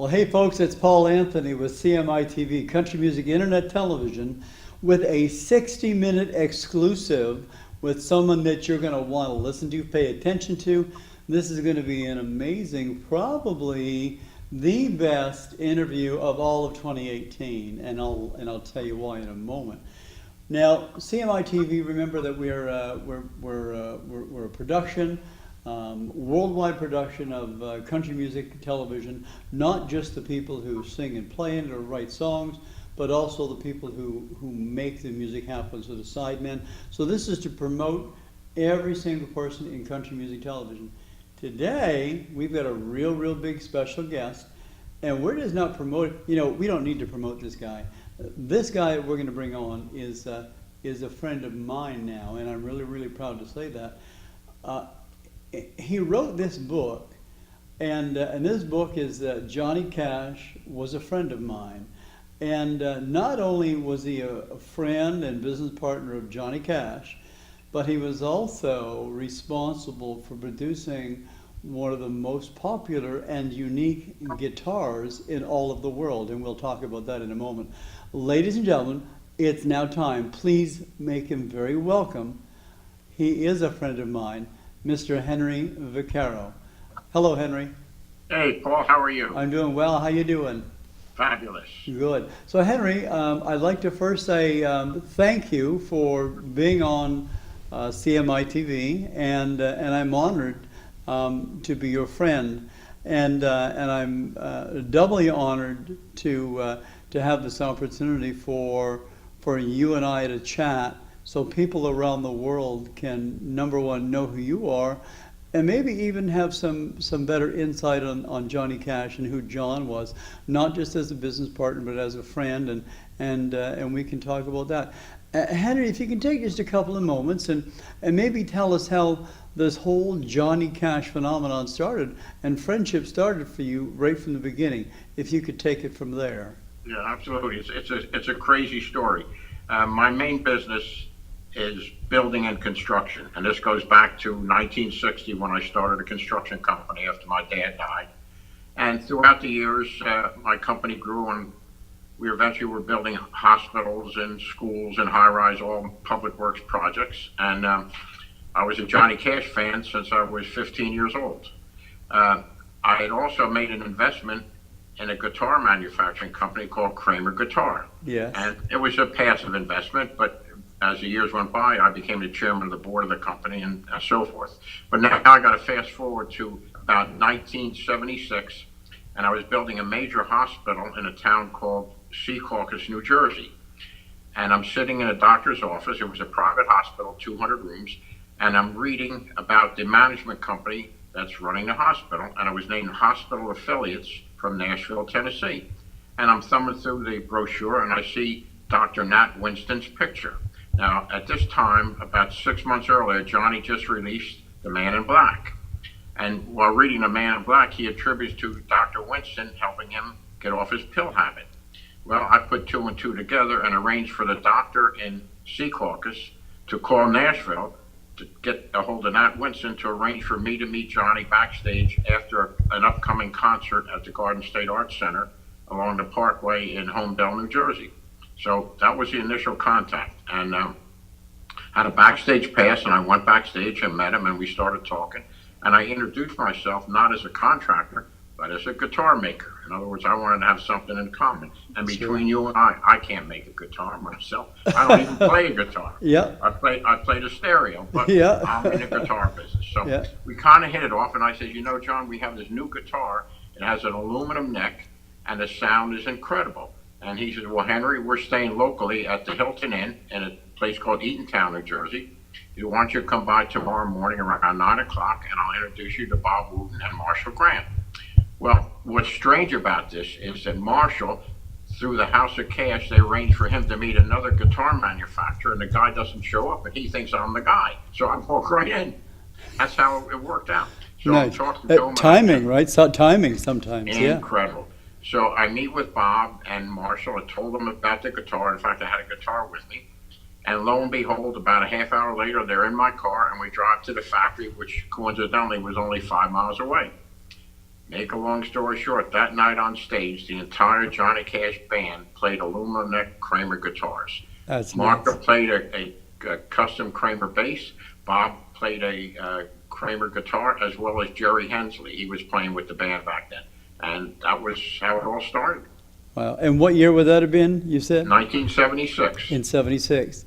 Well, hey folks, it's Paul Anthony with CMiTV, Country Music Internet Television, with a 60-minute exclusive with someone that you're going to want to listen to, pay attention to. This is going to be an amazing, probably the best interview of all of 2018, and I'll tell you why in a moment. Now, CMiTV, remember that we're a production. Worldwide production of country music television, not just the people who sing and play in it or write songs, but also the people who make the music happen, so the sidemen. So this is to promote every single person in country music television. Today, we've got a real big special guest, and we're just not promoting, we don't need to promote this guy. This guy we're going to bring on is a friend of mine now, and I'm really proud to say that. He wrote this book, and this book is Johnny Cash was a friend of mine. And not only was he a friend and business partner of Johnny Cash, but he was also responsible for producing one of the most popular and unique guitars in all of the world. And we'll talk about that in a moment. Ladies and gentlemen, it's now time. Please make him very welcome. He is a friend of mine, Mr. Henry Vaccaro. Hello, Henry. Hey, Paul, how are you? I'm doing well. How you doing? Fabulous. Good. So, Henry, I'd like to first say thank you for being on CMiTV, and I'm honored to be your friend, and I'm doubly honored to have this opportunity for you and I to chat, so people around the world can, number one, know who you are, and maybe even have some better insight on Johnny Cash and who John was, not just as a business partner, but as a friend, and we can talk about that. Henry, if you can take just a couple of moments and maybe tell us how this whole Johnny Cash phenomenon started and friendship started for you right from the beginning, if you could take it from there. Yeah, absolutely. It's a crazy story. My main business is building and construction, and this goes back to 1960 when I started a construction company after my dad died. And throughout the years, my company grew, and we eventually were building hospitals and schools and high-rise, all public works projects. And I was a Johnny Cash fan since I was 15 years old. I had also made an investment in a guitar manufacturing company called Kramer Guitar. Yes. And it was a passive investment, but as the years went by, I became the chairman of the board of the company and so forth. But now I got to fast forward to about 1976, and I was building a major hospital in a town called Secaucus, New Jersey. And I'm sitting in a doctor's office. It was a private hospital, 200 rooms, and I'm reading about the management company that's running the hospital, and it was named Hospital Affiliates from Nashville, Tennessee. And I'm thumbing through the brochure, and I see Dr. Nat Winston's picture. Now, at this time, about 6 months earlier, Johnny just released The Man in Black. And while reading The Man in Black, he attributes to Dr. Winston helping him get off his pill habit. Well, I put two and two together and arranged for the doctor in Secaucus to call Nashville to get a hold of Nat Winston to arrange for me to meet Johnny backstage after an upcoming concert at the Garden State Arts Center along the Parkway in Homedale, New Jersey. So that was the initial contact, and had a backstage pass, and I went backstage and met him, and we started talking, and I introduced myself not as a contractor, but as a guitar maker. In other words, I wanted to have something in common. And between you and I can't make a guitar myself. I don't even play a guitar. Yeah. I played a stereo, but Yeah. I'm in the guitar business. So Yeah. we kind of hit it off, and I said, John, we have this new guitar. It has an aluminum neck, and the sound is incredible. And he said, well, Henry, we're staying locally at the Hilton Inn in a place called Eatontown, New Jersey. Why don't you come by tomorrow morning around 9 o'clock, and I'll introduce you to Bob Wooten and Marshall Grant. Well, what's strange about this is that Marshall, through the House of Cash, they arranged for him to meet another guitar manufacturer, and the guy doesn't show up, and he thinks I'm the guy. So I walk right in. That's how it worked out. So Nice. I'm talking to him. Timing, right? So timing sometimes, Incredible. So I meet with Bob and Marshall. I told them about the guitar. In fact, I had a guitar with me. And lo and behold, about a half hour later, they're in my car, and we drive to the factory, which coincidentally was only 5 miles away. Make a long story short, that night on stage, the entire Johnny Cash band played aluminum neck Kramer guitars. That's Marco nice. played a custom Kramer bass. Bob played a Kramer guitar, as well as Jerry Hensley. He was playing with the band back then. And that was how it all started. Wow. And what year would that have been, you said? 1976. In 76.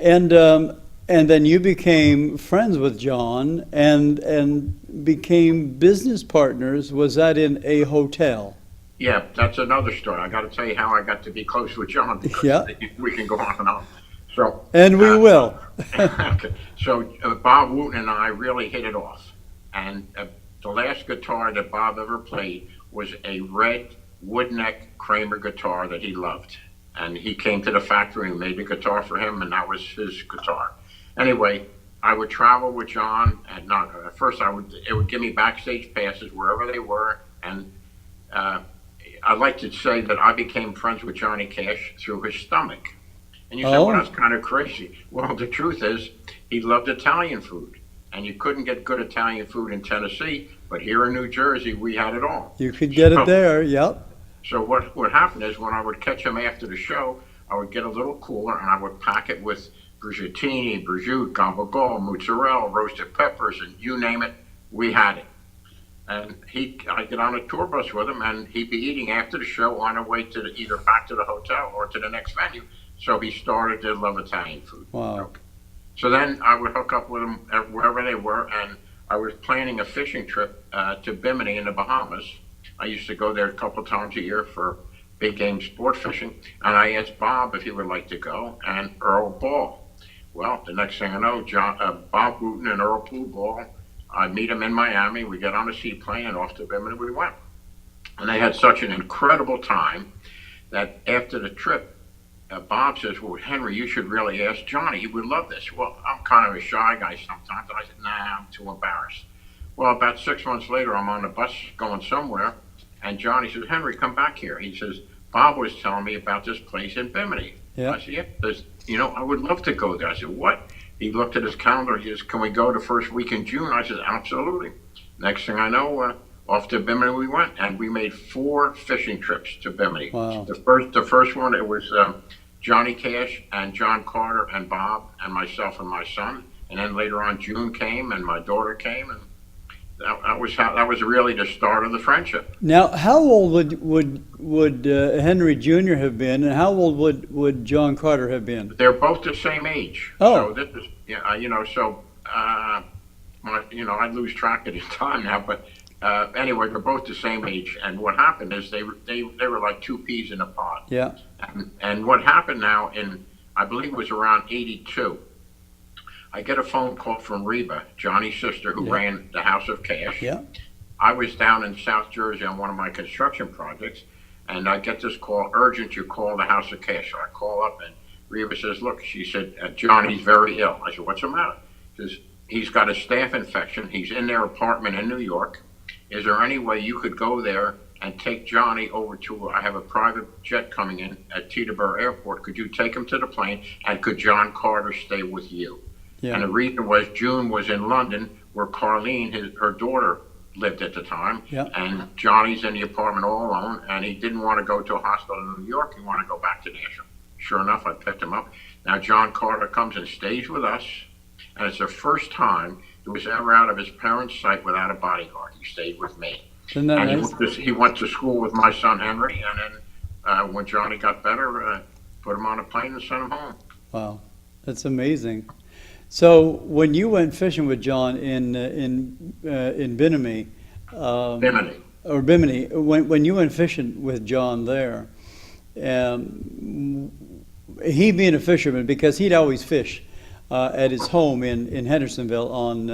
And then you became friends with John and became business partners. Was that in a hotel? Yeah, that's another story. I got to tell you how I got to be close with John, because Yeah. we can go on and on. So, And we will. okay. So Bob Wooten and I really hit it off. And the last guitar that Bob ever played was a red wood neck Kramer guitar that he loved. And he came to the factory and made the guitar for him, and that was his guitar. Anyway, I would travel with John, and not at first it would give me backstage passes wherever they were, and I like to say that I became friends with Johnny Cash through his stomach. And you say, well, that's kind of crazy. Well, the truth is, he loved Italian food, and you couldn't get good Italian food in Tennessee, but here in New Jersey, we had it all. You could get it there, yep. So what happened is, when I would catch him after the show, I would get a little cooler, and I would pack it with bruschetta, prosciutto, gabagool, mozzarella, roasted peppers, and you name it, we had it. And I'd get on a tour bus with him, and he'd be eating after the show on our way to either back to the hotel or to the next venue. So he started to love Italian food. Wow. Okay. So then I would hook up with him wherever they were, and I was planning a fishing trip to Bimini in the Bahamas. I used to go there a couple times a year for big game sport fishing, and I asked Bob if he would like to go, and Earl Ball. Well, the next thing I know, Bob Wooten and Earl Blue Ball, I meet them in Miami. We get on a seaplane, and off to Bimini we went. And they had such an incredible time that after the trip, Bob says, well, Henry, you should really ask Johnny. He would love this. Well, I'm kind of a shy guy sometimes. I said, nah, I'm too embarrassed. Well, about 6 months later, I'm on the bus going somewhere, and Johnny says, Henry, come back here. He says, Bob was telling me about this place in Bimini. Yeah. I said, yeah, I would love to go there. I said, what? He looked at his calendar. He says, can we go the first week in June? I said, absolutely. Next thing I know, off to Bimini we went, and we made 4 fishing trips to Bimini. Wow. The first one, it was Johnny Cash and John Carter and Bob and myself and my son. And then later on, June came and my daughter came, and that was really the start of the friendship. Now, how old would Henry Jr. have been, and how old would John Carter have been? They're both the same age. Oh. So this is, I lose track of the time now, but anyway, they're both the same age. And what happened is they were like 2 peas in a pod. Yeah. And what happened now I believe it was around 82, I get a phone call from Reba, Johnny's sister, who ran the House of Cash. Yeah. I was down in South Jersey on one of my construction projects, and I get this call, urgent, you call the House of Cash. So I call up, and Reba says, look, she said, Johnny's very ill. I said, what's the matter? She says, he's got a staph infection. He's in their apartment in New York. Is there any way you could go there and take Johnny over I have a private jet coming in at Teterboro Airport. Could you take him to the plane, and could John Carter stay with you? Yeah. And the reason was June was in London, where Carlene, her daughter, lived at the time. Yeah. And Johnny's in the apartment all alone, and he didn't want to go to a hospital in New York. He wanted to go back to Nashville. Sure enough, I picked him up. Now John Carter comes and stays with us, and it's the first time he was ever out of his parents' sight without a bodyguard. He stayed with me. Isn't that And nice? he went to school with my son Henry, and then when Johnny got better, put him on a plane and sent him home. Wow, that's amazing. So when you went fishing with John in Bimini, Bimini. or Bimini, when you went fishing with John there, he being a fisherman, because he'd always fish at his home in Hendersonville on.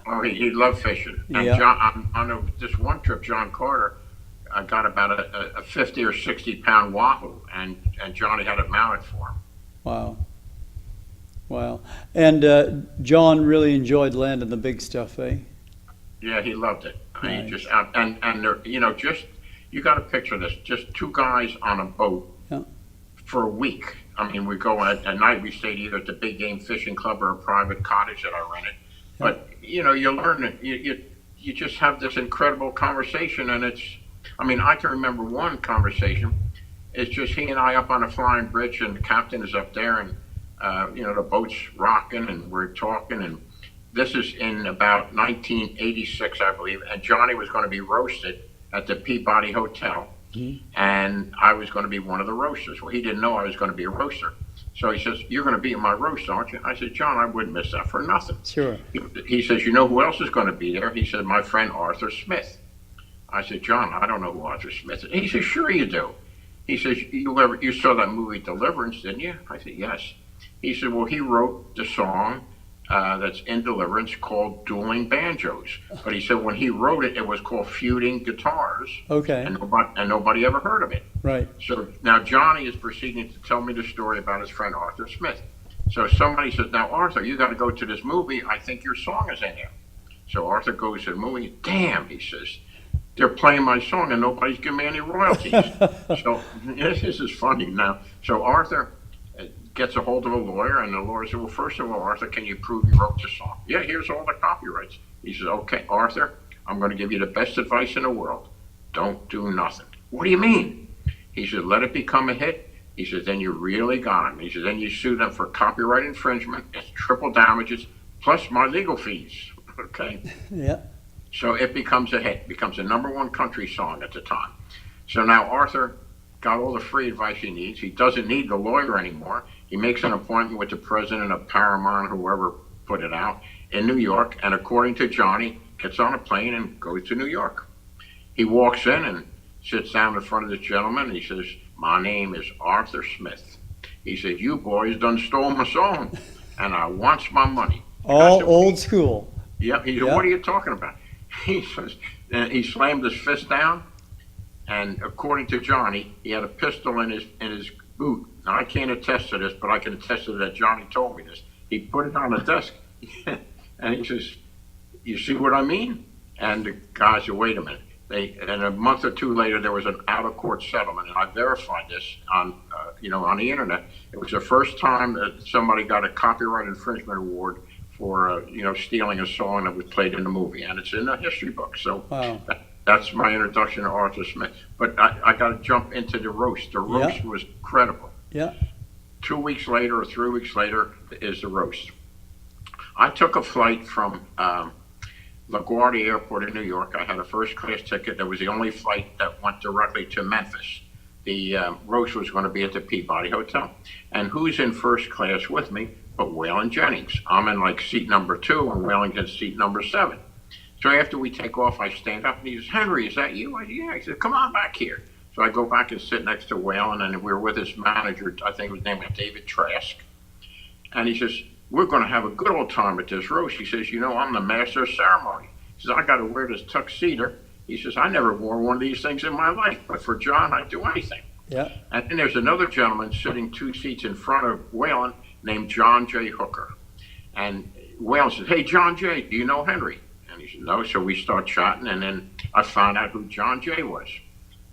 Oh, he loved fishing. And Yeah. John, on this one trip, John Carter got about a 50 or 60 pound wahoo, and Johnny had it mounted for him. Wow. Wow. And John really enjoyed landing the big stuff, eh? Yeah, he loved it. Nice. He just and they're, you got to picture this: just 2 guys on a boat for a week. I mean, we go at night. We stayed either at the Big Game Fishing Club or a private cottage that I rented. But you learn it. you just have this incredible conversation, and I mean, I can remember one conversation. It's just he and I up on a flying bridge, and the captain is up there, and the boat's rocking, and we're talking, and this is in about 1986, I believe, and Johnny was going to be roasted at the Peabody Hotel, and I was going to be one of the roasters. Well, he didn't know I was going to be a roaster. So he says, "You're going to be in my roast, aren't you?" I said, "John, I wouldn't miss that for nothing." Sure. He says, "You know who else is going to be there?" He said, "My friend Arthur Smith." I said, "John, I don't know who Arthur Smith is." He says, "Sure you do." He says, you saw that movie Deliverance, didn't you?" I said, "Yes." He said, "Well, he wrote the song that's in Deliverance called Dueling Banjos." But he said when he wrote it, it was called Feuding Guitars. Okay. And nobody ever heard of it. Right. So now Johnny is proceeding to tell me the story about his friend Arthur Smith. So somebody says, "Now, Arthur, you got to go to this movie. I think your song is in there." So Arthur goes to the movie. "Damn," he says, "they're playing my song and nobody's giving me any royalties." So this is funny now. So Arthur gets a hold of a lawyer, and the lawyer said, "Well, first of all, Arthur, can you prove you wrote the song?" "Yeah, here's all the copyrights." He says, "Okay, Arthur, I'm going to give you the best advice in the world. Don't do nothing." "What do you mean?" He said, "Let it become a hit." He says, "Then you really got him." He says, "Then you sue them for copyright infringement. It's triple damages plus my legal fees." Okay. Yeah. So it becomes a hit, becomes a #1 country song at the time. So now Arthur got all the free advice he needs. He doesn't need the lawyer anymore. He makes an appointment with the president of Paramount, whoever put it out, in New York, and according to Johnny, gets on a plane and goes to New York. He walks in and sits down in front of this gentleman, and he says, "My name is Arthur Smith." He said, "You boys done stole my song, and I wants my money." All old school. Yep. He said, "What are you talking about?" He says, and he slammed his fist down, and according to Johnny, he had a pistol in his boot. Now, I can't attest to this, but I can attest to that Johnny told me this. He put it on the desk, and he says, "You see what I mean?" And the guy said, "Wait a minute." And a month or two later, there was an out-of-court settlement, and I verified this on the internet. It was the first time that somebody got a copyright infringement award for stealing a song that was played in the movie, and it's in the history book. So Wow. that's my introduction to Arthur Smith. But I got to jump into the roast. The roast was incredible. Yeah. 2 weeks later or 3 weeks later is the roast. I took a flight from LaGuardia Airport in New York. I had a first-class ticket. That was the only flight that went directly to Memphis. The roast was going to be at the Peabody Hotel. And who's in first class with me but Waylon Jennings? I'm in like seat number 2, and Waylon's in seat number 7. So after we take off, I stand up, and he says, "Henry, is that you?" I said, "Yeah." He said, "Come on back here." So I go back and sit next to Waylon, and we're with his manager, I think his name was David Trask. And he says, "We're going to have a good old time at this roast." He says, "I'm the master of ceremony." He says, "I got to wear this tuxedo." He says, "I never wore one of these things in my life, but for John, I'd do anything." Yeah. And then there's another gentleman sitting 2 seats in front of Waylon named John J. Hooker. And Waylon says, "Hey, John J., do you know Henry?" And he said, "No." So we start chatting, and then I found out who John J. was.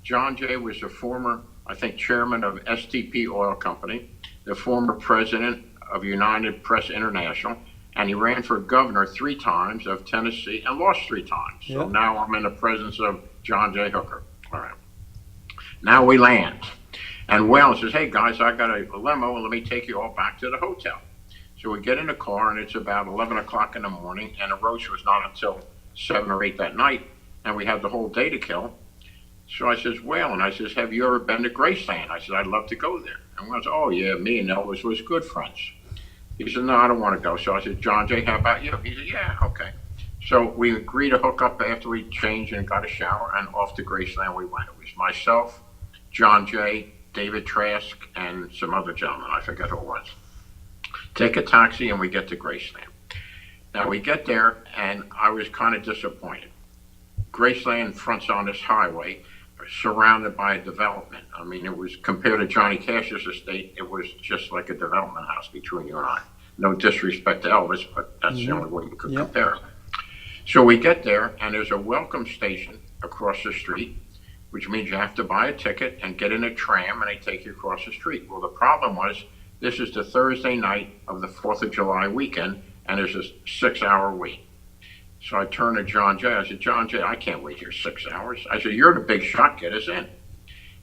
John J. was the former, I think, chairman of STP Oil Company, the former president of United Press International, and he ran for governor 3 times of Tennessee and lost 3 times. So now I'm in the presence of John J. Hooker. All right. Now we land. And Waylon says, "Hey, guys, I got a limo, and let me take you all back to the hotel." So we get in the car, and it's about 11 o'clock in the morning, and the roast was not until 7 or 8 that night, and we had the whole day to kill. So I says, "Waylon," I says, "have you ever been to Graceland?" I said, "I'd love to go there." And Waylon said, "Oh, yeah, me and Elvis was good friends." He said, "No, I don't want to go." So I said, "John J., how about you?" He said, "Yeah, okay." So we agreed to hook up after we changed and got a shower, and off to Graceland we went. It was myself, John J., David Trask, and some other gentleman. I forget who it was. Take a taxi, and we get to Graceland. Now we get there, and I was kind of disappointed. Graceland fronts on this highway, surrounded by a development. I mean, it was, compared to Johnny Cash's estate, it was just like a development house between you and I. No disrespect to Elvis, but that's the only way you could compare it. So we get there, and there's a welcome station across the street, which means you have to buy a ticket and get in a tram, and they take you across the street. Well, the problem was, this is the Thursday night of the 4th of July weekend, and there's a 6-hour wait. So I turned to John Jay. I said, John Jay, I can't wait here 6 hours. I said, you're the big shot. Get us in.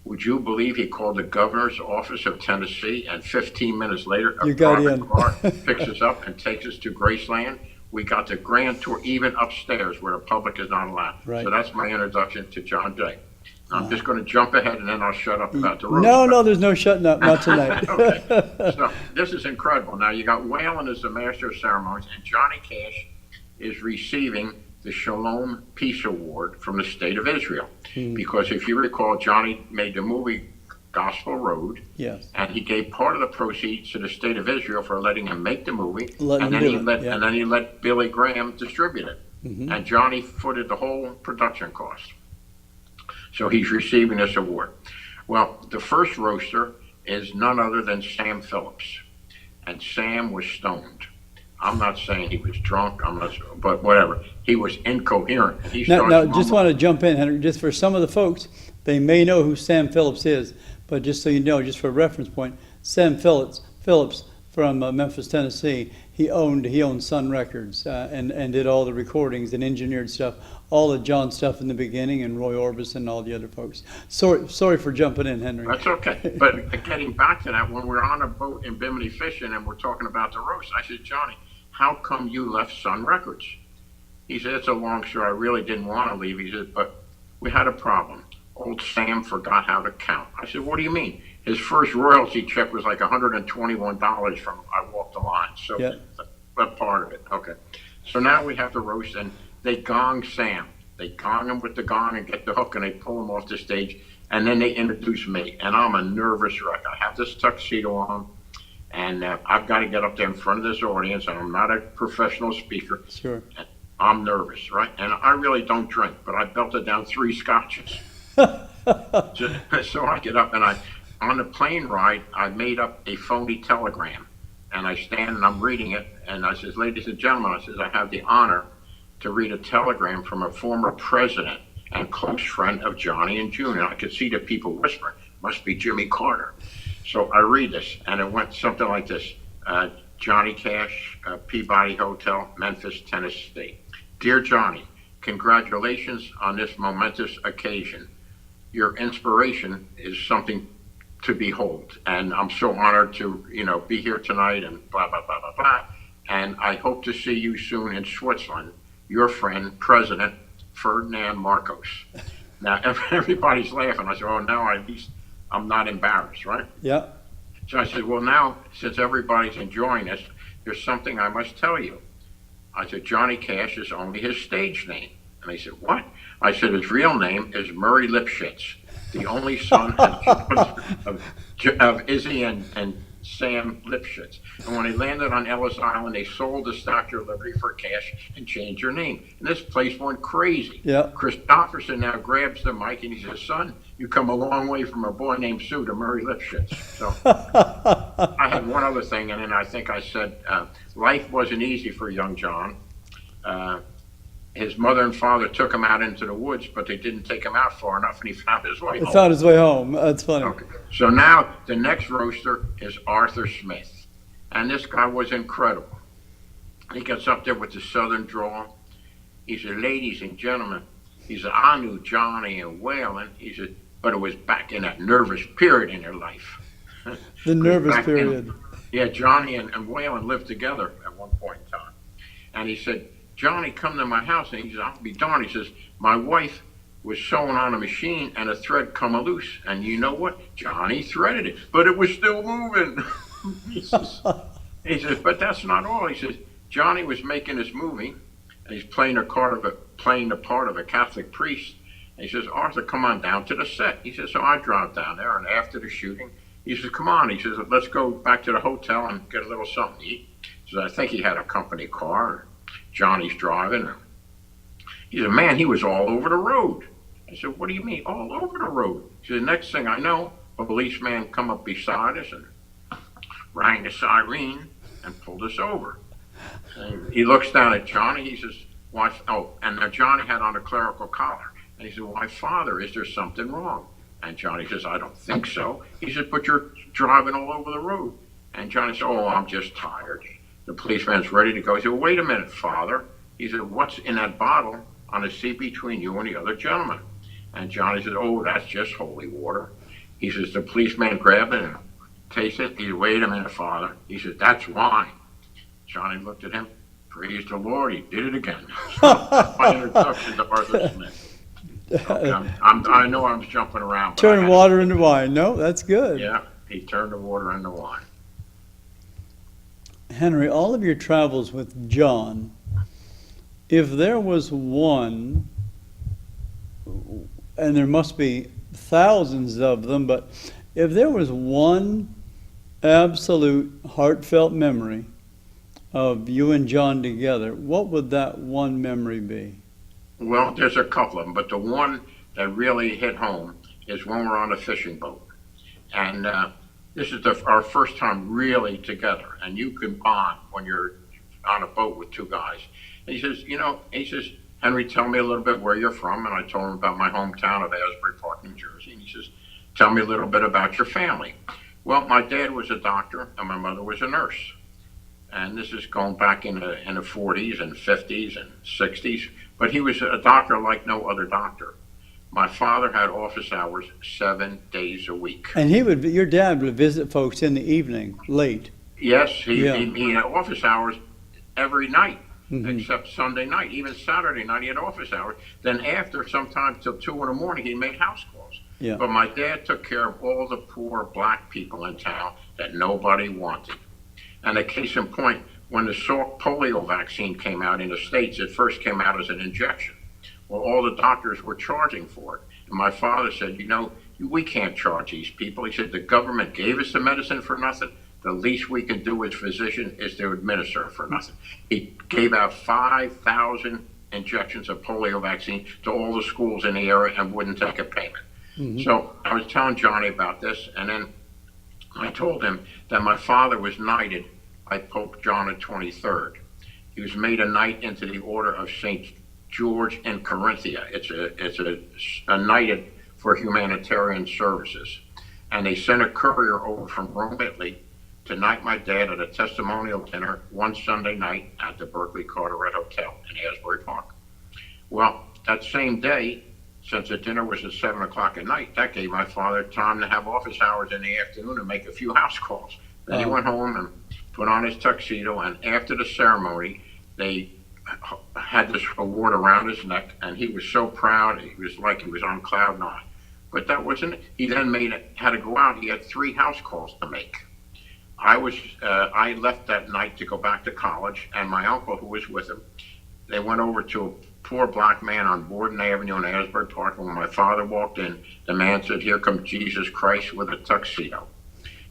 Would you believe he called the governor's office of Tennessee, and 15 minutes later, You a got private in. car picks us up and takes us to Graceland. We got the grand tour, even upstairs where the public is not allowed. Right. So that's my introduction to John Jay. I'm just going to jump ahead and then I'll shut up about the roast. No, there's no shutting up, not tonight. Okay. So this is incredible. Now you got Waylon as the master of ceremonies, and Johnny Cash is receiving the Shalom Peace Award from the state of Israel. Because if you recall, Johnny made the movie Gospel Road, Yes. and he gave part of the proceeds to the state of Israel for letting him make the movie, Let and him then do it, yeah. and then he let Billy Graham distribute it, and Johnny footed the whole production cost. So he's receiving this award. Well, the first roaster is none other than Sam Phillips, and Sam was stoned. I'm not saying he was drunk. But whatever. He was incoherent. He Now, started just mumbling. want to jump in, Henry, just for some of the folks, they may know who Sam Phillips is, but just so you know, just for a reference point, Sam Phillips from Memphis, Tennessee, he owned Sun Records and did all the recordings and engineered stuff, all the John stuff in the beginning, and Roy Orbison and all the other folks. Sorry for jumping in, Henry. That's okay. But getting back to that, when we're on a boat in Bimini fishing and we're talking about the roast, I said, Johnny, how come you left Sun Records? He said, it's a long story. I really didn't want to leave. He said, but we had a problem. Old Sam forgot how to count. I said, what do you mean? His first royalty check was like $121 from I Walked the Line. So Yeah. that part of it. Okay. So now we have the roast, and they gong Sam. They gong him with the gong and get the hook, and they pull him off the stage. And then they introduce me, and I'm a nervous wreck. I have this tuxedo on, and I've got to get up there in front of this audience, and I'm not a professional speaker. Sure. I'm nervous, right? And I really don't drink, but I belted down 3 scotches. So I get up, and on the plane ride, I made up a phony telegram, and I stand and I'm reading it, and I says, ladies and gentlemen, I says, I have the honor to read a telegram from a former president and close friend of Johnny and June. And I could see the people whispering, must be Jimmy Carter. So I read this, and it went something like this. Johnny Cash, Peabody Hotel, Memphis, Tennessee. Dear Johnny, congratulations on this momentous occasion. Your inspiration is something to behold, and I'm so honored to, be here tonight and blah, blah, blah, blah, blah. And I hope to see you soon in Switzerland. Your friend, President Ferdinand Marcos. Now, everybody's laughing. I said, oh, now at least I'm not embarrassed, right? Yeah. So I said, well, now, since everybody's enjoying this, there's something I must tell you. I said, Johnny Cash is only his stage name. And they said, what? I said, his real name is Murray Lipschitz, the only son of Izzy and Sam Lipschitz. And when they landed on Ellis Island, they sold the Statue of Liberty for cash and changed their name. And this place went crazy. Yeah. Christopherson now grabs the mic and he says, son, you come a long way from a boy named Sue to Murray Lipschitz. So I had one other thing, and then I think I said, life wasn't easy for young John. His mother and father took him out into the woods, but they didn't take him out far enough, and he found his way He home. found his way home. That's funny. Okay. So now the next roaster is Arthur Smith, and this guy was incredible. He gets up there with the southern drawl. He said, ladies and gentlemen, he said, I knew Johnny and Waylon. He said, but it was back in that nervous period in their life. The nervous period. Johnny and Waylon lived together at one point in time. And he said, Johnny, come to my house. And he said, I'll be darned. He says, my wife was sewing on a machine and a thread come loose. And you know what? Johnny threaded it, but it was still moving. he says, but that's not all. He says, Johnny was making this movie, and he's playing the part of a Catholic priest. And he says, Arthur, come on down to the set. He says, so I drive down there, and after the shooting, he says, come on. He says, let's go back to the hotel and get a little something to eat. He says, I think he had a company car. Johnny's driving. He said, man, he was all over the road. I said, what do you mean, all over the road? He said, the next thing I know, a policeman come up beside us and rang the siren and pulled us over. And he looks down at Johnny. He says, why? Oh, and now Johnny had on a clerical collar. And he said, why, Father, is there something wrong? And Johnny says, I don't think so. He said, but you're driving all over the road. And Johnny said, oh, I'm just tired. The policeman's ready to go. He said, well, wait a minute, Father. He said, what's in that bottle on the seat between you and the other gentleman? And Johnny said, oh, that's just holy water. He says, the policeman grabbed it and tasted it. He said, wait a minute, Father. He said, that's wine. Johnny looked at him. Praise the Lord, he did it again. So that's my introduction to Arthur Smith. Okay, I know I'm jumping around. Turn water into wine. No, that's good. Yeah, he turned the water into wine. Henry, all of your travels with John, if there was one, and there must be thousands of them, but if there was one absolute heartfelt memory of you and John together, what would that one memory be? Well, there's a couple of them, but the one that really hit home is when we're on a fishing boat. And this is our first time really together. And you can bond when you're on a boat with two guys. And he says, Henry, tell me a little bit where you're from. And I told him about my hometown of Asbury Park, New Jersey. And he says, tell me a little bit about your family. Well, my dad was a doctor and my mother was a nurse. And this is going back in the 40s and 50s and 60s. But he was a doctor like no other doctor. My father had office hours 7 days a week. And your dad would visit folks in the evening, late. Yes, he had office hours every night, except Sunday night. Even Saturday night he had office hours. Then after, sometimes till 2 in the morning, he made house calls. Yeah. But my dad took care of all the poor black people in town that nobody wanted. And a case in point, when the Salk polio vaccine came out in the States, it first came out as an injection. Well, all the doctors were charging for it. And my father said, we can't charge these people. He said, the government gave us the medicine for nothing. The least we can do as physicians is to administer it for nothing. He gave out 5,000 injections of polio vaccine to all the schools in the area and wouldn't take a payment. Mm-hmm. So I was telling Johnny about this, and then I told him that my father was knighted by Pope John XXIII. He was made a knight into the Order of St. George in Corinthia. It's a knighted for humanitarian services. And they sent a courier over from Rome, Italy, to knight my dad at a testimonial dinner one Sunday night at the Berkeley Carteret Hotel in Asbury Park. Well, that same day, since the dinner was at 7 o'clock at night, that gave my father time to have office hours in the afternoon and make a few house calls. Then he went home and put on his tuxedo, and after the ceremony, they had this award around his neck, and he was so proud. He was like he was on cloud nine. But that wasn't it. He then had to go out. He had 3 house calls to make. I left that night to go back to college, and my uncle, who was with him, they went over to a poor black man on Borden Avenue in Asbury Park. And when my father walked in, the man said, "Here comes Jesus Christ with a tuxedo."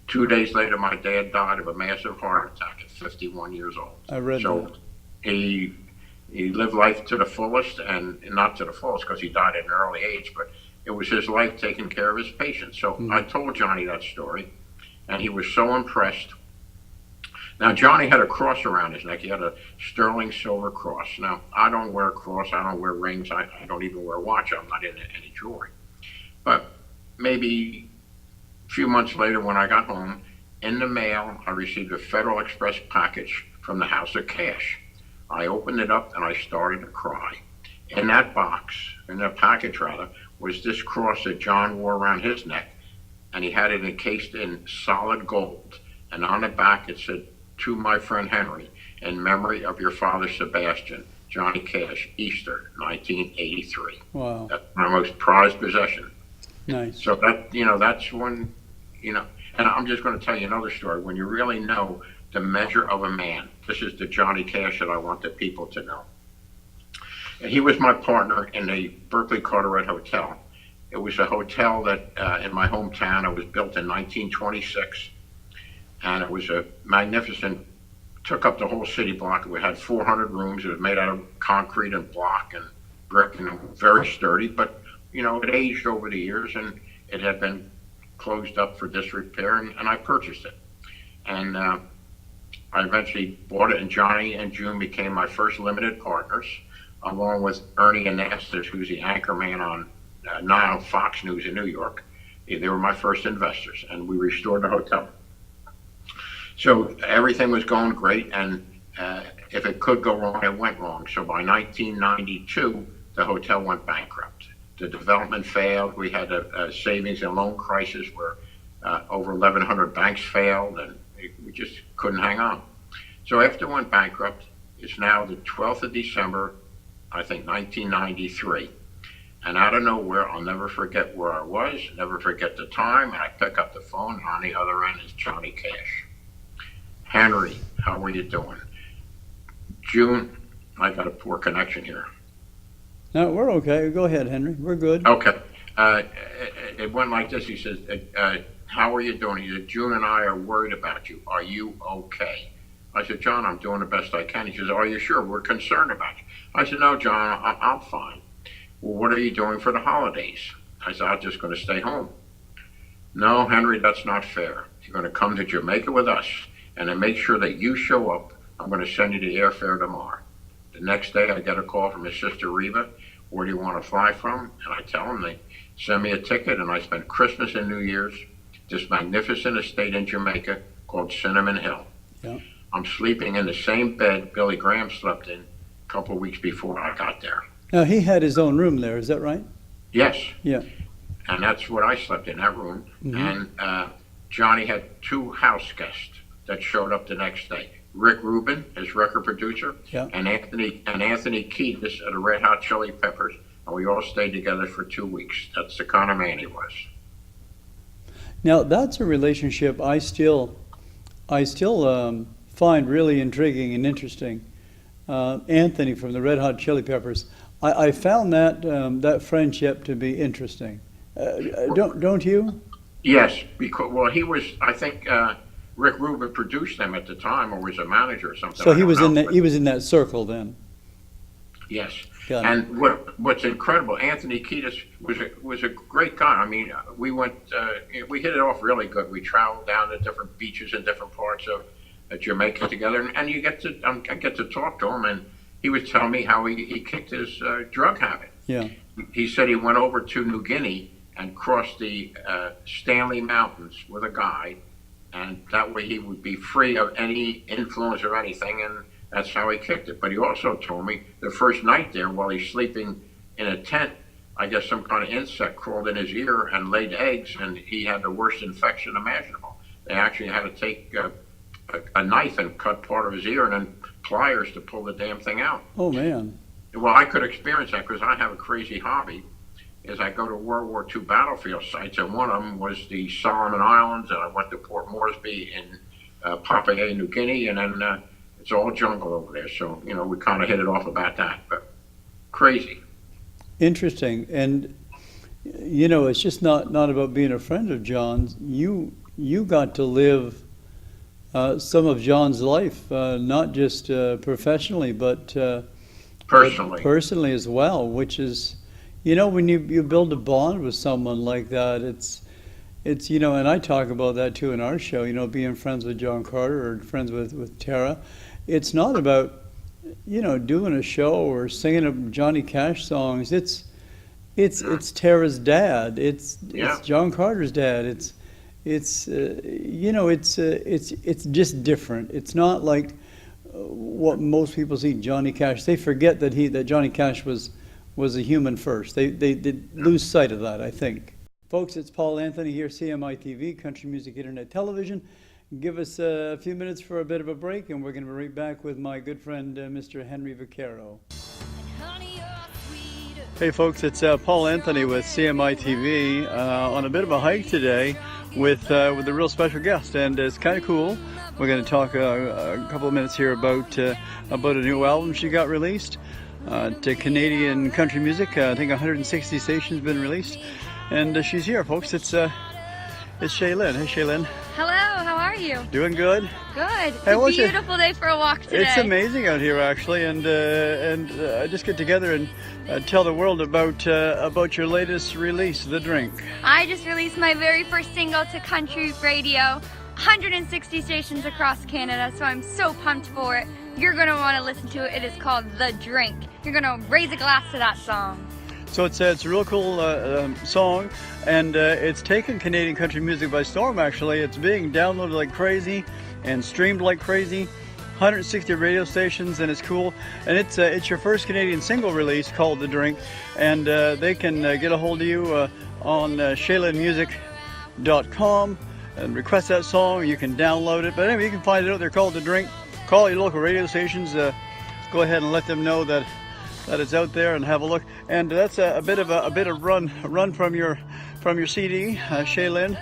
2 days later, my dad died of a massive heart attack at 51 years old. I read that. He lived life to the fullest, and not to the fullest because he died at an early age, but it was his life taking care of his patients. So I told Johnny that story, and he was so impressed. Now, Johnny had a cross around his neck. He had a sterling silver cross. Now, I don't wear a cross. I don't wear rings. I don't even wear a watch. I'm not into any jewelry. But maybe a few months later, when I got home, in the mail, I received a Federal Express package from the House of Cash. I opened it up and I started to cry. In that box, in that package rather, was this cross that John wore around his neck, and he had it encased in solid gold. And on the back it said, "To my friend Henry, in memory of your father Sebastian, Johnny Cash, Easter, 1983. Wow. That's my most prized possession. Nice. So that's when, and I'm just going to tell you another story. When you really know the measure of a man, this is the Johnny Cash that I want the people to know. And he was my partner in the Berkeley Carteret Hotel. It was a hotel that in my hometown. It was built in 1926, and it was a magnificent. Took up the whole city block. We had 400 rooms. It was made out of concrete and block and brick, and very sturdy. But it aged over the years, and it had been closed up for disrepair, and I purchased it. And I eventually bought it, and Johnny and June became my first limited partners, along with Ernie Anastas, who's the anchor man on now Fox News in New York. They were my first investors, and we restored the hotel. So everything was going great, and if it could go wrong, it went wrong. So by 1992, the hotel went bankrupt. The development failed. We had a savings and loan crisis where over 1,100 banks failed, and we just couldn't hang on. So after it went bankrupt, it's now the 12th of December, I think 1993. And out of nowhere, I'll never forget where I was, never forget the time, and I pick up the phone, and on the other end is Johnny Cash. Henry, how are you doing? June, I got a poor connection here. No, we're okay. Go ahead, Henry. We're good. Okay. It went like this. He says, how are you doing? He said, June and I are worried about you. Are you okay? I said, John, I'm doing the best I can. He says, are you sure? We're concerned about you. I said, no, John, I'm fine. Well, what are you doing for the holidays? I said, I'm just going to stay home. No, Henry, that's not fair. You're going to come to Jamaica with us, and then make sure that you show up. I'm going to send you the airfare tomorrow. The next day, I get a call from his sister Reva. Where do you want to fly from? And I tell them they send me a ticket, and I spend Christmas and New Year's this magnificent estate in Jamaica called Cinnamon Hill. Yeah. I'm sleeping in the same bed Billy Graham slept in a couple of weeks before I got there. Now, he had his own room there, is that right? Yes. Yeah. And that's what I slept in, that room. Mm-hmm. And Johnny had two house guests that showed up the next day. Rick Rubin, his record producer, Yeah. and Anthony Kiedis of the Red Hot Chili Peppers, and we all stayed together for 2 weeks. That's the kind of man he was. Now, that's a relationship I still find really intriguing and interesting. Anthony from the Red Hot Chili Peppers, I found that friendship to be interesting. Don't you? Yes, because he was. I think Rick Rubin produced them at the time, or was a manager or something. So he was in that circle then. Yes. Got it. And what's incredible, Anthony Kiedis was a great guy. I mean, we hit it off really good. We traveled down to different beaches in different parts of Jamaica together, and I get to talk to him, and he was telling me how he kicked his drug habit. Yeah. He said he went over to New Guinea and crossed the Stanley Mountains with a guide, and that way he would be free of any influence or anything, and that's how he kicked it. But he also told me the first night there, while he's sleeping in a tent, I guess some kind of insect crawled in his ear and laid eggs, and he had the worst infection imaginable. They actually had to take a knife and cut part of his ear and then pliers to pull the damn thing out. Oh, man. Well, I could experience that because I have a crazy hobby. Is I go to World War II battlefield sites, and one of them was the Solomon Islands, and I went to Port Moresby in Papua New Guinea, and then it's all jungle over there. So, we kind of hit it off about that, but crazy. Interesting. And, it's just not about being a friend of John's. You got to live some of John's life, not just professionally, but personally as well, which is, when you build a bond with someone like that, it's and I talk about that too in our show, being friends with John Carter or friends with Tara. It's not about, doing a show or singing Johnny Cash songs. It's Tara's dad. It's John Carter's dad. It's just different. It's not like what most people see Johnny Cash. They forget that Johnny Cash was a human first. They lose sight of that, I think. Folks, it's Paul Anthony here, CMiTV, Country Music Internet Television. Give us a few minutes for a bit of a break, and we're going to be right back with my good friend, Mr. Henry Vaccaro. Hey folks, it's Paul Anthony with CMiTV on a bit of a hike today with a real special guest, and it's kind of cool. We're going to talk a couple of minutes here about a new album she got released to Canadian country music. I think 160 stations been released, and she's here, folks. It's Shaylin. Hey, Shaylin. Hello, how are you? Doing good? Good. It's a beautiful day for a walk today. It's amazing out here, actually, and I just get together and tell the world about your latest release, The Drink. I just released my very first single to country radio, 160 stations across Canada, so I'm so pumped for it. You're going to want to listen to it. It is called The Drink. You're going to raise a glass to that song. So it's a real cool song, and it's taken Canadian country music by storm, actually. It's being downloaded like crazy and streamed like crazy. 160 radio stations, and it's cool. And it's your first Canadian single release called The Drink, and they can get a hold of you on shaylinmusic.com and request that song. You can download it, but anyway, you can find it out there called The Drink. Call your local radio stations. Go ahead and let them know that it's out there, and have a look. And that's a bit of run from your CD, Shaylin,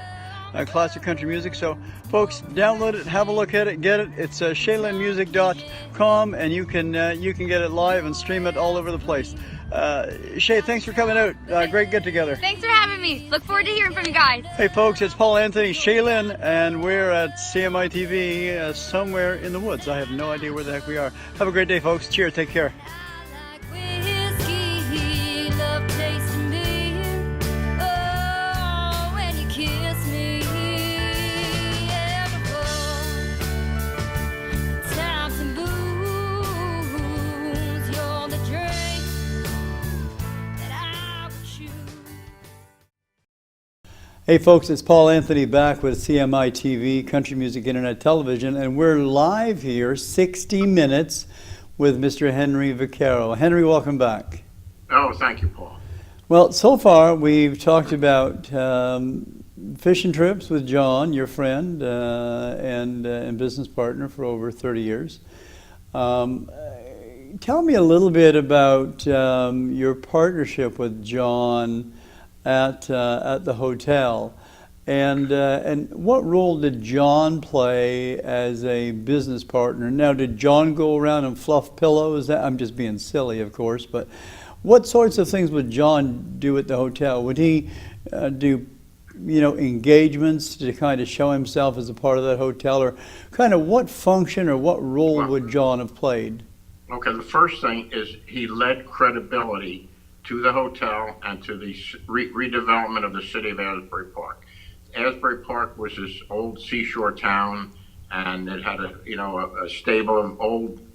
classic country music. So folks, download it, have a look at it, get it. It's shaylinmusic.com, and you can get it live and stream it all over the place. Shay, thanks for coming out. Great get together. Thanks for having me. Look forward to hearing from you guys. Hey folks, it's Paul Anthony, Shaylin, and we're at CMiTV somewhere in the woods. I have no idea where the heck we are. Have a great day, folks. Cheers. Take care. Hey folks, it's Paul Anthony back with CMiTV, Country Music Internet Television, and we're live here, 60 Minutes, with Mr. Henry Vaccaro. Henry, welcome back. Oh, thank you, Paul. Well, so far we've talked about fishing trips with John, your friend and business partner for over 30 years. Tell me a little bit about your partnership with John at the hotel, and what role did John play as a business partner? Now, did John go around and fluff pillows? I'm just being silly, of course, but what sorts of things would John do at the hotel? Would he do, engagements to kind of show himself as a part of that hotel, or kind of what function or what role would John have played? Okay, the first thing is he led credibility to the hotel and to the redevelopment of the city of Asbury Park. Asbury Park was this old seashore town, and it had a stable of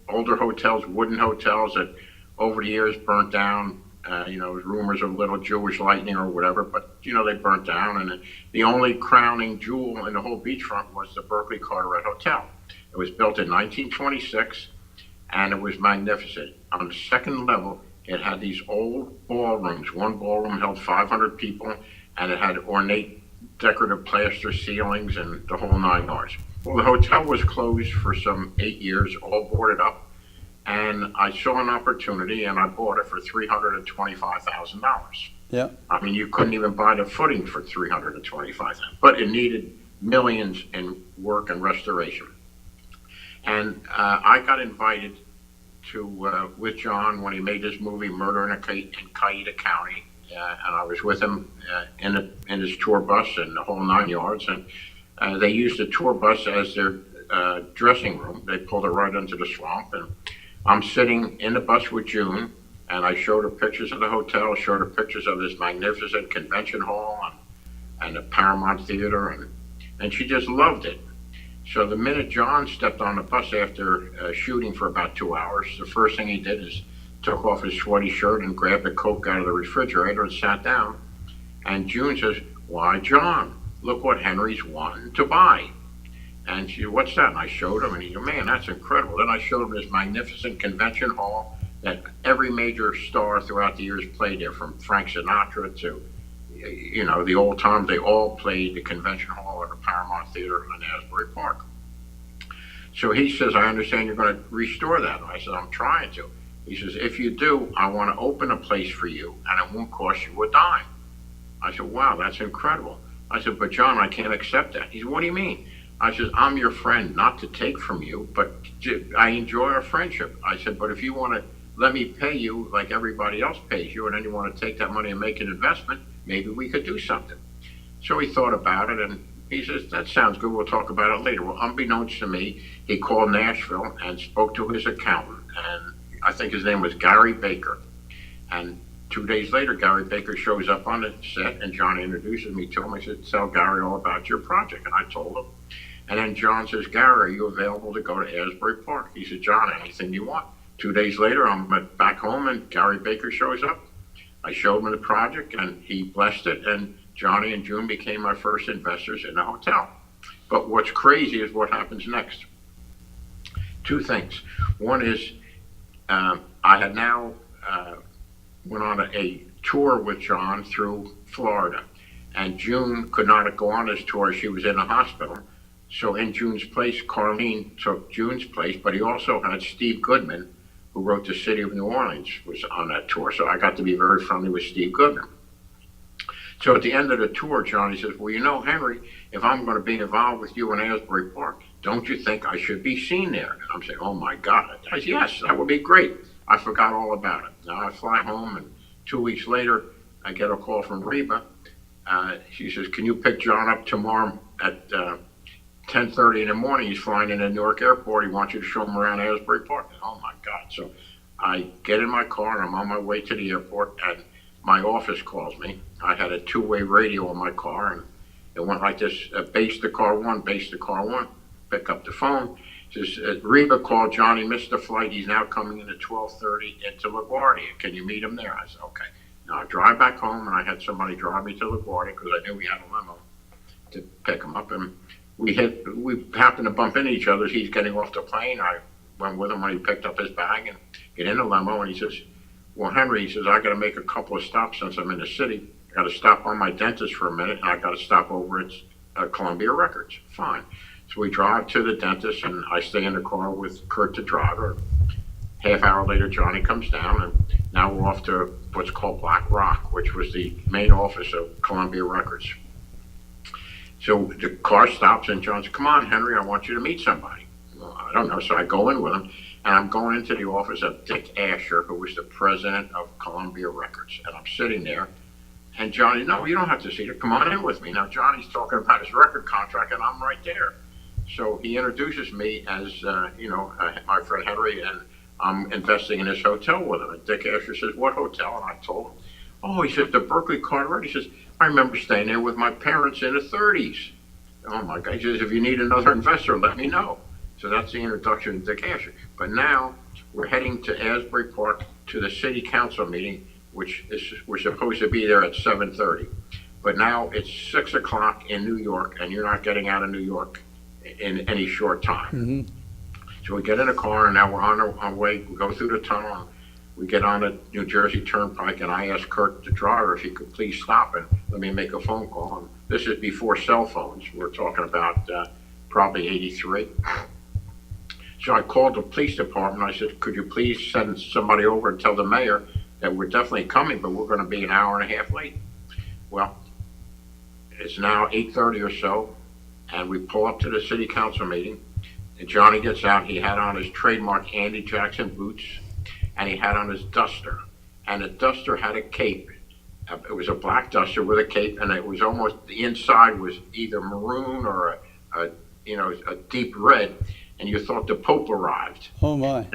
older hotels, wooden hotels that over the years burnt down. Rumors of little Jewish lightning or whatever, but they burnt down, and the only crowning jewel in the whole beachfront was the Berkeley Carteret Hotel. It was built in 1926, and it was magnificent. On the second level, it had these old ballrooms. One ballroom held 500 people, and it had ornate decorative plaster ceilings and the whole 9 yards. Well, the hotel was closed for some 8 years, all boarded up, and I saw an opportunity, and I bought it for $325,000. Yeah. I mean, you couldn't even buy the footing for $325,000, but it needed millions in work and restoration. And I got invited to with John when he made this movie Murder in Cayeta County, and I was with him in his tour bus and the whole 9 yards, and they used the tour bus as their dressing room. They pulled it right into the swamp, and I'm sitting in the bus with June, and I showed her pictures of the hotel, showed her pictures of this magnificent convention hall and the Paramount Theater, and she just loved it. So the minute John stepped on the bus after shooting for about 2 hours, the first thing he did is took off his sweaty shirt and grabbed a Coke out of the refrigerator and sat down. And June says, "Why, John, look what Henry's wanting to buy." And she, "What's that?" And I showed him, and he said, "Man, that's incredible." Then I showed him this magnificent convention hall that every major star throughout the years played there, from Frank Sinatra to the old times. They all played the convention hall at the Paramount Theater in Asbury Park. So he says, "I understand you're going to restore that." And I said, "I'm trying to." He says, "If you do, I want to open a place for you, and it won't cost you a dime." I said, "Wow, that's incredible." I said, "But John, I can't accept that." He said, "What do you mean?" I said, "I'm your friend, not to take from you, but I enjoy our friendship." I said, "But if you want to let me pay you like everybody else pays you, and then you want to take that money and make an investment, maybe we could do something." So he thought about it, and he says, "That sounds good. We'll talk about it later." Well, unbeknownst to me, he called Nashville and spoke to his accountant, and I think his name was Gary Baker. And 2 days later, Gary Baker shows up on the set, and John introduces me to him. I said, "Tell Gary all about your project." And I told him. And then John says, "Gary, are you available to go to Asbury Park?" He said, "John, anything you want." 2 days later, I'm back home, and Gary Baker shows up. I showed him the project, and he blessed it, and Johnny and June became my first investors in the hotel. But what's crazy is what happens next. two things. One is I had now went on a tour with John through Florida, and June could not go on his tour. She was in a hospital. So in June's place, Carlene took June's place, but he also had Steve Goodman, who wrote The City of New Orleans, was on that tour. So I got to be very friendly with Steve Goodman. So at the end of the tour, Johnny says, well, you know, Henry, if I'm going to be involved with you in Asbury Park, don't you think I should be seen there? And I'm saying, oh my God. I said, yes, that would be great. I forgot all about it. Now I fly home, and 2 weeks later, I get a call from Reba. She says, can you pick John up tomorrow at 10:30 in the morning? He's flying into Newark Airport. He wants you to show him around Asbury Park. And, oh my God. So I get in my car, and I'm on my way to the airport, and my office calls me. I had a two-way radio in my car, and it went like this: base to car one, base to car one. Pick up the phone. It says, Reba called Johnny, missed the flight. He's now coming in at 12:30 into LaGuardia. Can you meet him there? I said, okay. Now I drive back home, and I had somebody drive me to LaGuardia because I knew we had a limo to pick him up. And we happened to bump into each other. He's getting off the plane. I went with him when he picked up his bag and get in the limo, and he says, well, Henry, he says, I got to make a couple of stops since I'm in the city. I got to stop on my dentist for a minute, and I got to stop over at Columbia Records. Fine. So we drive to the dentist, and I stay in the car with Kurt, the driver. Half hour later, Johnny comes down, and now we're off to what's called Black Rock, which was the main office of Columbia Records. So the car stops, and John says, come on, Henry, I want you to meet somebody. Well, I don't know. So I go in with him, and I'm going into the office of Dick Asher, who was the president of Columbia Records. And I'm sitting there, and Johnny, no, you don't have to see it. Come on in with me. Now, Johnny's talking about his record contract, and I'm right there. So he introduces me as, my friend Henry, and I'm investing in this hotel with him. And Dick Asher says, what hotel? And I told him. Oh, he says, the Berkeley Carteret. He says, I remember staying there with my parents in the 30s. Oh, my God. He says, if you need another investor, let me know. So that's the introduction to Dick Asher. But now we're heading to Asbury Park to the city council meeting, we're supposed to be there at 7:30. But now it's 6 o'clock in New York, and you're not getting out of New York in any short time. Mm-hmm. So we get in a car, and now we're on our way. We go through the tunnel, and we get on the New Jersey Turnpike, and I asked Kurt, the driver, if he could please stop and let me make a phone call. And this is before cell phones. We're talking about probably 83. So I called the police department. I said, could you please send somebody over and tell the mayor that we're definitely coming, but we're going to be an hour and a half late. Well, it's now 8:30 or so, and we pull up to the city council meeting, and Johnny gets out. He had on his trademark Andy Jackson boots, and he had on his duster, and the duster had a cape. It was a black duster with a cape, and it was almost, the inside was either maroon or a deep red, and you thought the Pope arrived. Oh my.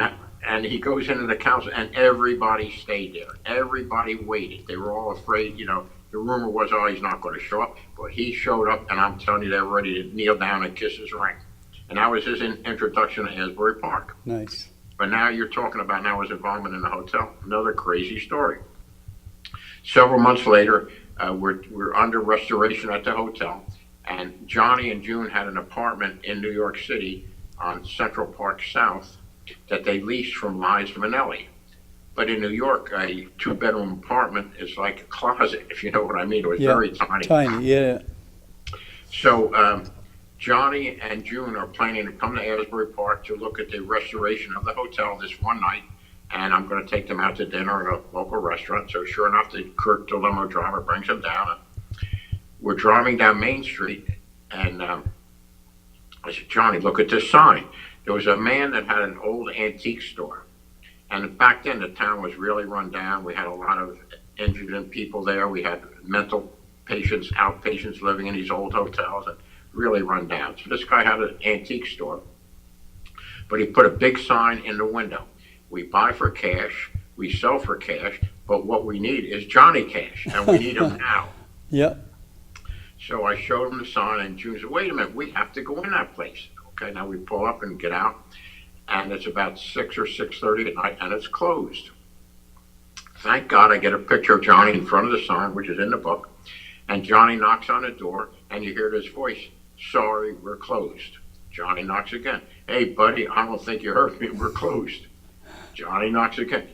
And he goes into the council, and everybody stayed there. Everybody waited. They were all afraid, the rumor was, oh, he's not going to show up. But he showed up, and I'm telling you, they were ready to kneel down and kiss his ring. And that was his introduction to Asbury Park. Nice. But now you're talking about now his involvement in the hotel. Another crazy story. Several months later, we're under restoration at the hotel, and Johnny and June had an apartment in New York City on Central Park South that they leased from Liza Minnelli. But in New York, a two-bedroom apartment is like a closet, if you know what I mean. It was very tiny. Tiny, yeah. So Johnny and June are planning to come to Asbury Park to look at the restoration of the hotel this one night, and I'm going to take them out to dinner at a local restaurant. So sure enough, Kurt, the limo driver, brings them down. And we're driving down Main Street, and I said, Johnny, look at this sign. There was a man that had an old antique store. And back then, the town was really run down. We had a lot of indigent people there. We had mental patients, outpatients living in these old hotels, and really run down. So this guy had an antique store, but he put a big sign in the window. We buy for cash, we sell for cash, but what we need is Johnny Cash, and we need him now. Yep. So I showed him the sign, and June said, wait a minute, we have to go in that place. Okay, now we pull up and get out, and it's about 6 or 6:30 at night, and it's closed. Thank God I get a picture of Johnny in front of the sign, which is in the book, and Johnny knocks on the door, and you hear this voice, sorry, we're closed. Johnny knocks again. Hey, buddy, I don't think you heard me. We're closed. Johnny knocks again.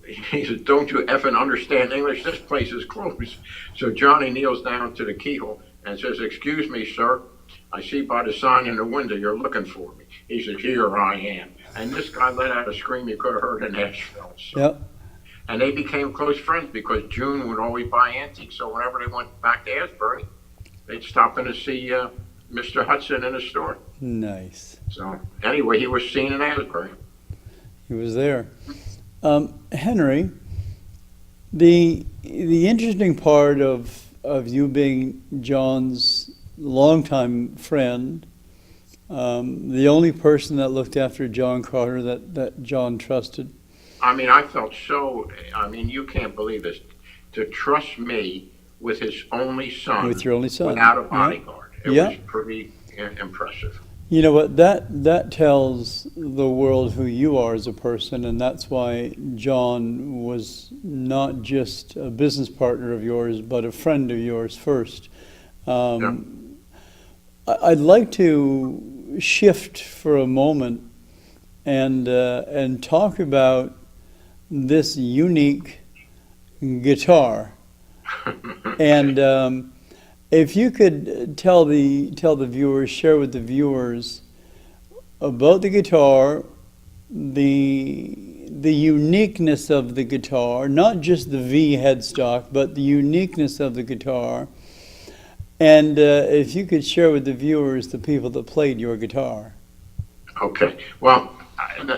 He said, don't you effing understand English? This place is closed. So Johnny kneels down to the keyhole and says, excuse me, sir. I see by the sign in the window you're looking for me. He said, here I am. And this guy let out a scream you could have heard in Nashville. So. Yep. And they became close friends because June would always buy antiques. So whenever they went back to Asbury, they'd stop in to see Mr. Hudson in his store. Nice. So anyway, he was seen in Asbury. He was there. Henry, the interesting part of you being John's longtime friend, the only person that looked after John Carter that John trusted. I mean, I felt so, I mean, you can't believe this, to trust me with his only son. With your only son. Without a bodyguard. Yeah. It was pretty impressive. You know what, that tells the world who you are as a person, and that's why John was not just a business partner of yours, but a friend of yours first. Yeah. I'd like to shift for a moment and talk about this unique guitar. And if you could tell the viewers, share with the viewers about the guitar, the uniqueness of the guitar, not just the V headstock, but the uniqueness of the guitar. And if you could share with the viewers the people that played your guitar. Okay. Well,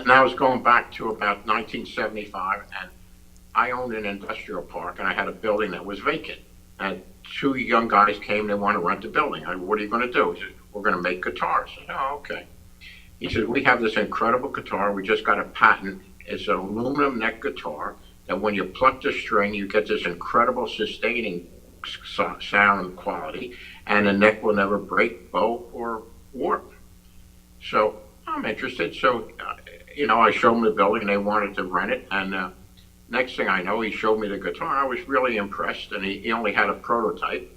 now it's going back to about 1975, and I owned an industrial park, and I had a building that was vacant. And two young guys came, they want to rent the building. I said, what are you going to do? He said, we're going to make guitars. I said, oh, okay. He said, we have this incredible guitar. We just got a patent. It's an aluminum neck guitar that when you pluck the string, you get this incredible sustaining sound quality, and the neck will never break, bow, or warp. So I'm interested. So, I showed them the building. They wanted to rent it. And next thing I know, he showed me the guitar. I was really impressed. And he only had a prototype.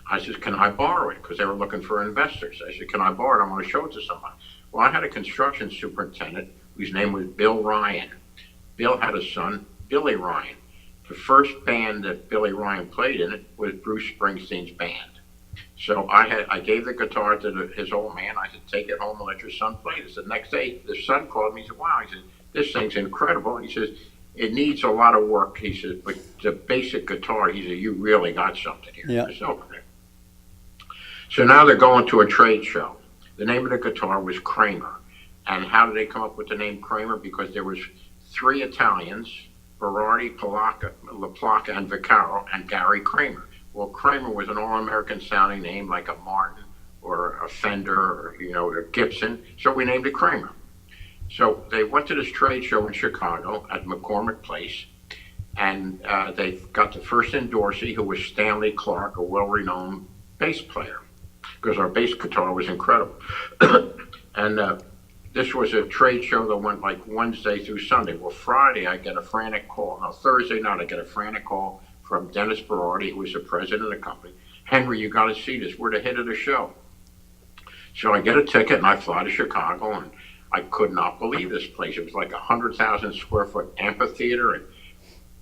I said, can I borrow it? Because they were looking for investors. I said, can I borrow it? I want to show it to somebody. Well, I had a construction superintendent whose name was Bill Ryan. Bill had a son, Billy Ryan. The first band that Billy Ryan played in it was Bruce Springsteen's band. So I gave the guitar to his old man. I said, take it home and let your son play this. The next day, the son called me. He said, wow. He said, this thing's incredible. He says, it needs a lot of work. He says, but the basic guitar, he said, you really got something here. Yeah. I said, okay. So now they're going to a trade show. The name of the guitar was Kramer. And how did they come up with the name Kramer? Because there was three Italians, Berardi, LaPlaca, and Vaccaro, and Gary Kramer. Well, Kramer was an all-American sounding name like a Martin or a Fender or, a Gibson. So we named it Kramer. So they went to this trade show in Chicago at McCormick Place, and they got the first endorsee, who was Stanley Clark, a well-renowned bass player, because our bass guitar was incredible. And this was a trade show that went like Wednesday through Sunday. Well, Friday, I get a frantic call. No, Thursday night, I get a frantic call from Dennis Berardi, who was the president of the company. Henry, you got to see this. We're the hit of the show. So I get a ticket, and I fly to Chicago, and I could not believe this place. It was like 100,000 square foot amphitheater, and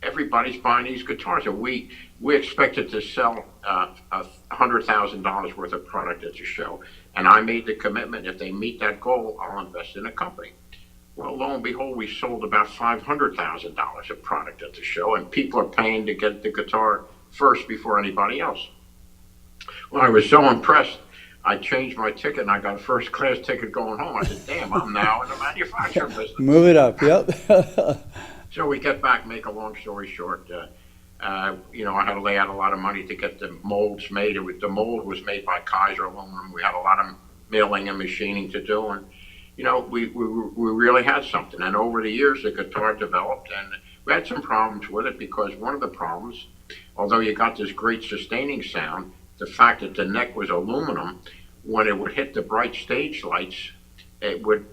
everybody's buying these guitars. And we expected to sell $100,000 worth of product at the show. And I made the commitment, if they meet that goal, I'll invest in the company. Well, lo and behold, we sold about $500,000 of product at the show, and people are paying to get the guitar first before anybody else. Well, I was so impressed, I changed my ticket, and I got a first-class ticket going home. I said, damn, I'm now in the manufacturing business. Move it up, yep. So we get back, make a long story short. I had to lay out a lot of money to get the molds made. The mold was made by Kaiser Aluminum. We had a lot of milling and machining to do, and we really had something. And over the years, the guitar developed, and we had some problems with it, because one of the problems, although you got this great sustaining sound, the fact that the neck was aluminum, when it would hit the bright stage lights, it would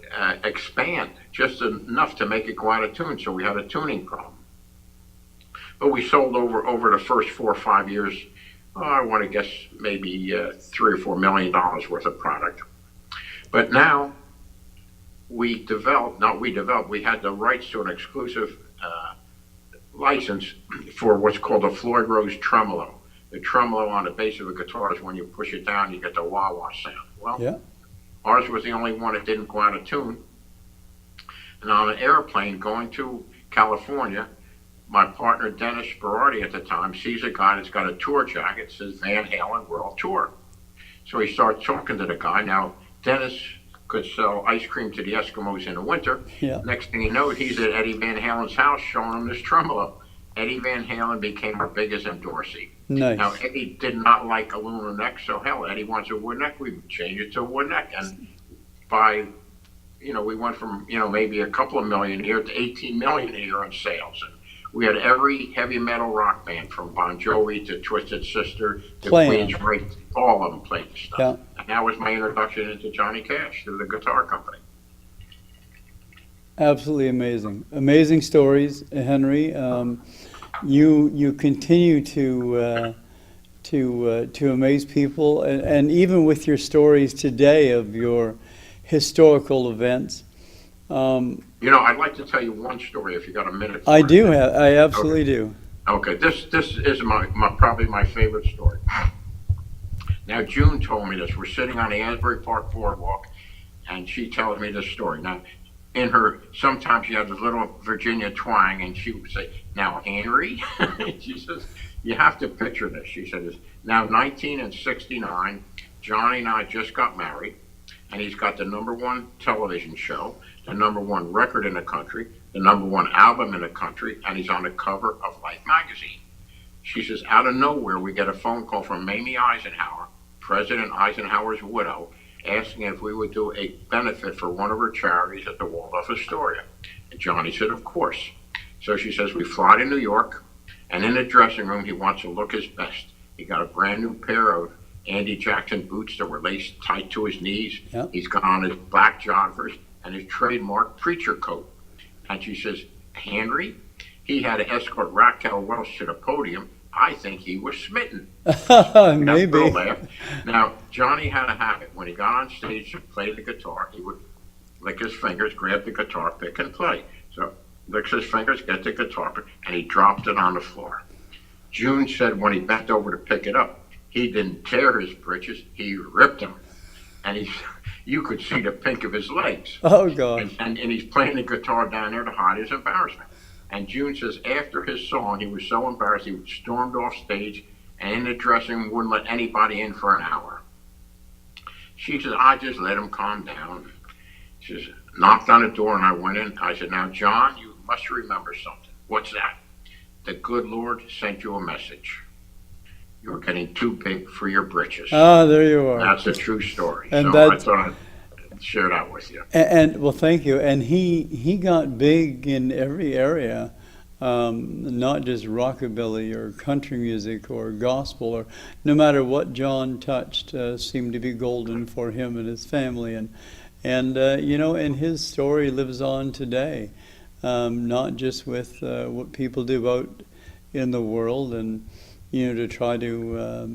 expand just enough to make it go out of tune. So we had a tuning problem. But we sold over the first 4 or 5 years, I want to guess maybe $3 or $4 million worth of product. But now we had the rights to an exclusive license for what's called a Floyd Rose tremolo. The tremolo on the base of a guitar is when you push it down, you get the wah-wah sound. Well, Yeah. ours was the only one that didn't go out of tune. And on an airplane going to California, my partner Dennis Berardi at the time sees a guy that's got a tour jacket that says Van Halen World Tour. So he starts talking to the guy. Now, Dennis could sell ice cream to the Eskimos in the winter. Yeah. Next thing you know, he's at Eddie Van Halen's house showing him this tremolo. Eddie Van Halen became our biggest endorsee. Nice. Now, Eddie did not like aluminum neck, so hell, Eddie wants a wood neck, we changed it to a wood neck. And by, we went from, maybe a couple of million a year to 18 million a year in sales. And we had every heavy metal rock band from Bon Jovi to Twisted Sister to Playing. Queensryche, all of them played the stuff. Yeah. And that was my introduction into Johnny Cash through the guitar company. Absolutely amazing. Amazing stories, Henry. You continue to amaze people, and even with your stories today of your historical events. I'd like to tell you one story if you got a minute. I absolutely do. Okay, this is probably my favorite story. Now, June told me this. We're sitting on the Asbury Park boardwalk, and she tells me this story. Now, sometimes she has a little Virginia twang, and she would say, "Now, Henry," she says, "you have to picture this." She says, "Now, 1969, Johnny and I just got married, and he's got the #1 television show, the #1 record in the country, the #1 album in the country, and he's on the cover of Life magazine." She says, out of nowhere, we get a phone call from Mamie Eisenhower, President Eisenhower's widow, asking if we would do a benefit for one of her charities at the Waldorf Astoria. And Johnny said, of course. So she says, we fly to New York, and in the dressing room, he wants to look his best. He got a brand new pair of Andy Jackson boots that were laced tight to his knees. Yep. He's got on his black joggers and his trademark preacher coat. And she says, Henry, he had to escort Raquel Welch to the podium. I think he was smitten. Maybe. Now, Johnny had a habit. When he got on stage to play the guitar, he would lick his fingers, grab the guitar pick, and play. So, licks his fingers, get the guitar pick, and he dropped it on the floor. June said when he bent over to pick it up, he didn't tear his breeches, he ripped them. And you could see the pink of his legs. Oh, gosh. And he's playing the guitar down there to hide his embarrassment. And June says after his song, he was so embarrassed, he stormed off stage and in the dressing room wouldn't let anybody in for an hour. She says, I just let him calm down. She says, knocked on the door and I went in. I said, now, John, you must remember something. What's that? The good Lord sent you a message. You're getting too big for your britches. Ah, there you are. That's a true story. And so I thought I'd share that with you. And well, thank you. And he got big in every area, not just rockabilly or country music or gospel, or no matter what John touched seemed to be golden for him and his family. And and his story lives on today, not just with what people do out in the world and to try to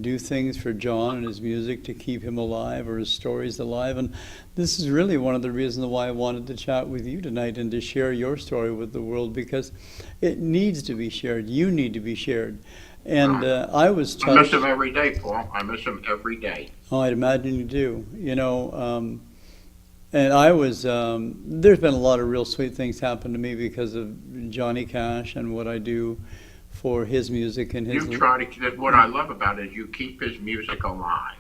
do things for John and his music to keep him alive or his stories alive. And this is really one of the reasons why I wanted to chat with you tonight and to share your story with the world, because it needs to be shared. You need to be shared. And I was touched. I miss him every day, Paul. I miss him every day. Oh, I'd imagine you do. And I was, there's been a lot of real sweet things happen to me because of Johnny Cash and what I do for his music and his. You try to. What I love about it is you keep his music alive.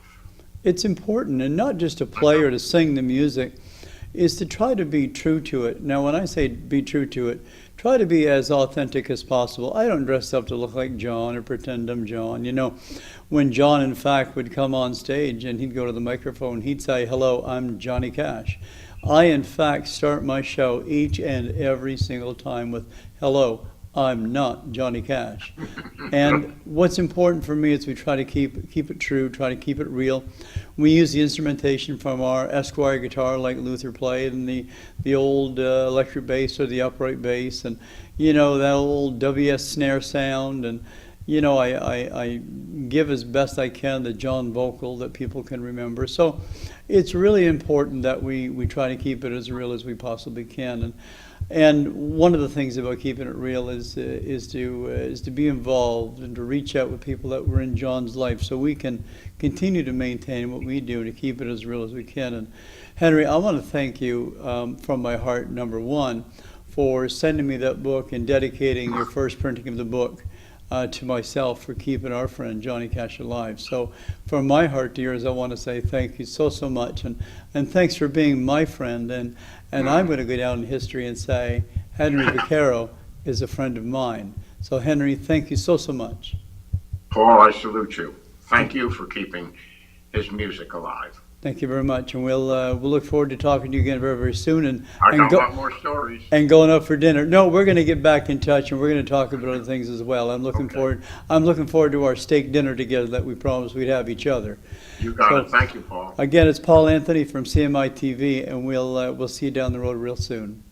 It's important, and not just to play or to sing the music, is to try to be true to it. Now, when I say be true to it, try to be as authentic as possible. I don't dress up to look like John or pretend I'm John. When John, in fact, would come on stage and he'd go to the microphone, he'd say, hello, I'm Johnny Cash. I, in fact, start my show each and every single time with, hello, I'm not Johnny Cash. And what's important for me is we try to keep it true, try to keep it real. We use the instrumentation from our Esquire guitar like Luther played, and the old electric bass or the upright bass, and that old WS snare sound, and you know, I give as best I can the John vocal that people can remember. So it's really important that we try to keep it as real as we possibly can. And one of the things about keeping it real is to be involved and to reach out with people that were in John's life, so we can continue to maintain what we do to keep it as real as we can. And Henry, I want to thank you from my heart, number one, for sending me that book and dedicating your first printing of the book to myself for keeping our friend Johnny Cash alive. So from my heart to yours, I want to say thank you so much, and thanks for being my friend. And I'm going to go down in history and say Henry Vaccaro is a friend of mine. So Henry, thank you so much. Paul, I salute you. Thank you for keeping his music alive. Thank you very much, and we'll look forward to talking to you again very soon. And I got a lot more stories. And going out for dinner. No, we're going to get back in touch, and we're going to talk about other things as well. I'm looking forward. I'm looking forward to our steak dinner together that we promised we'd have each other. You got it. Thank you, Paul. Again, it's Paul Anthony from CMiTV, and we'll see you down the road real soon.